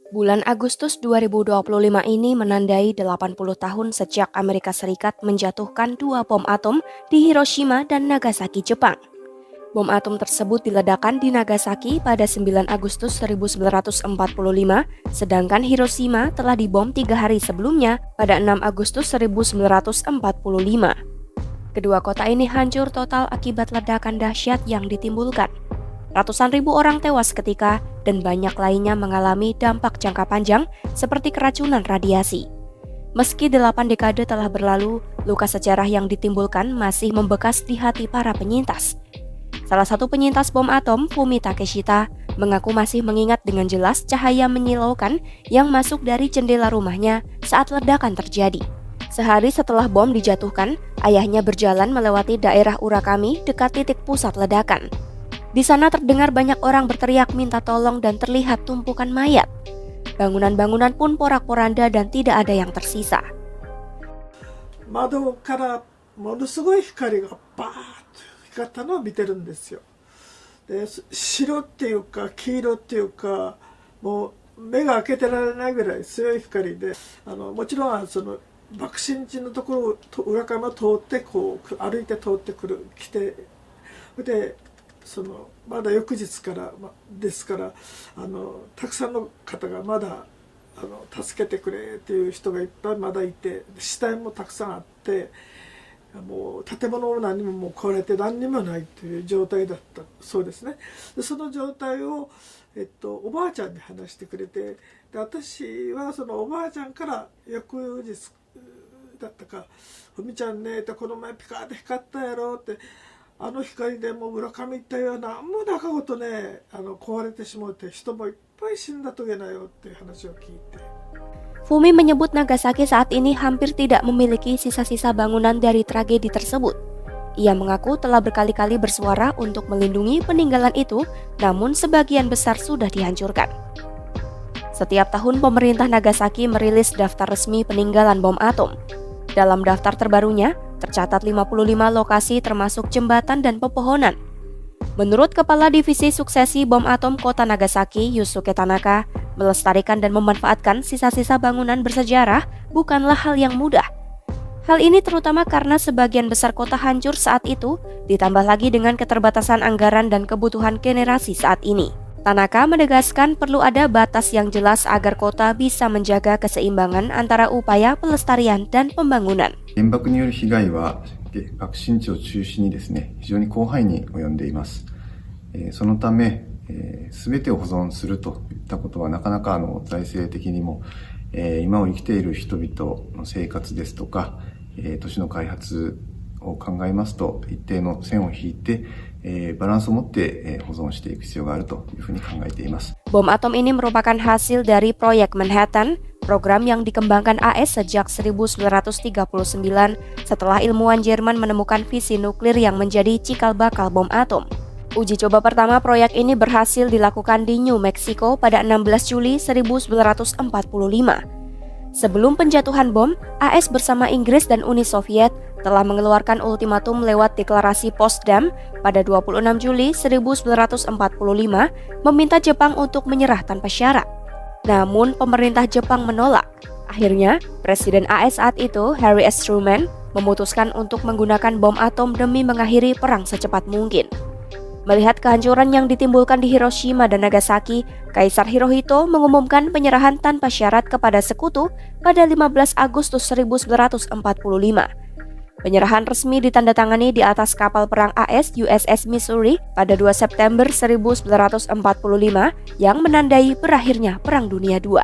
Bulan Agustus 2025 ini menandai 80 tahun sejak Amerika Serikat menjatuhkan dua bom atom di Hiroshima dan Nagasaki, Jepang. Bom atom tersebut diledakkan di Nagasaki pada 9 Agustus 1945, sedangkan Hiroshima telah dibom 3 hari sebelumnya pada 6 Agustus 1945. Kedua kota ini hancur total akibat ledakan dahsyat yang ditimbulkan. Ratusan ribu orang tewas seketika dan banyak lainnya mengalami dampak jangka panjang seperti keracunan radiasi. Meski 8 dekade telah berlalu, luka sejarah yang ditimbulkan masih membekas di hati para penyintas. Salah satu penyintas bom atom, Fumi Takeshita, mengaku masih mengingat dengan jelas cahaya menyilaukan yang masuk dari jendela rumahnya saat ledakan terjadi. Sehari setelah bom dijatuhkan, ayahnya berjalan melewati daerah Urakami dekat titik pusat ledakan. Di sana terdengar banyak orang berteriak minta tolong dan terlihat tumpukan mayat. Bangunan-bangunan pun porak-poranda dan tidak ada yang tersisa. 窓からものすごい光がバーッと光ったのを見てるんですよ。で、白っていうか黄色っていうか、もう目が開けてられないぐらい強い光で、もちろんその爆心地のところを裏側を通ってこう歩いて通って来て、で。まだ翌日からですからたくさんの方がまだ助けてくれっていう人がいっぱいまだいて、死体もたくさんあって、もう建物も何も壊れて何にもないという状態だったそうですね。でその状態を、おばあちゃんに話してくれて、で私はそのおばあちゃんから翌日だったか「ふみちゃんね」って「この前ピカーって光ったやろ」って。光でもう村上行ったようなもう中ごとね壊れてしまって人もいっぱい死んだとげなよっていう話を聞いて。Fumi menyebut Nagasaki saat ini hampir tidak memiliki sisa-sisa bangunan dari tragedi tersebut. Ia mengaku telah berkali-kali bersuara untuk melindungi peninggalan itu, namun sebagian besar sudah dihancurkan. Setiap tahun pemerintah Nagasaki merilis daftar resmi peninggalan bom atom. Dalam daftar terbarunya, tercatat 55 lokasi termasuk jembatan dan pepohonan. Menurut Kepala Divisi Suksesi Bom Atom Kota Nagasaki, Yusuke Tanaka, melestarikan dan memanfaatkan sisa-sisa bangunan bersejarah bukanlah hal yang mudah. Hal ini terutama karena sebagian besar kota hancur saat itu, ditambah lagi dengan keterbatasan anggaran dan kebutuhan generasi saat ini. Tanaka menegaskan perlu ada batas yang jelas agar kota bisa menjaga keseimbangan antara upaya pelestarian dan pembangunan. 原爆による被害は爆心地を中心にですね、非常に広範囲に及んでいます。そのため、全てを保存するといったことはなかなか財政的にも、今を生きている人々の生活ですとか、都市の開発を考えますと一定の線を引いて、バランスを持って、保存していく必要があるというふうに考えています。 Bom atom ini merupakan hasil dari proyek Manhattan, program yang dikembangkan AS sejak 1939 setelah ilmuwan Jerman menemukan fisi nuklir yang menjadi cikal bakal bom atom. Uji coba pertama proyek ini berhasil dilakukan di New Mexico pada 16 Juli 1945. Sebelum penjatuhan bom, AS bersama Inggris dan Uni Soviet telah mengeluarkan ultimatum lewat deklarasi Potsdam pada 26 Juli 1945 meminta Jepang untuk menyerah tanpa syarat. Namun pemerintah Jepang menolak. Akhirnya, Presiden AS saat itu, Harry S. Truman, memutuskan untuk menggunakan bom atom demi mengakhiri perang secepat mungkin. Melihat kehancuran yang ditimbulkan di Hiroshima dan Nagasaki, Kaisar Hirohito mengumumkan penyerahan tanpa syarat kepada sekutu pada 15 Agustus 1945. Penyerahan resmi ditandatangani di atas kapal perang AS USS Missouri pada 2 September 1945 yang menandai berakhirnya Perang Dunia II.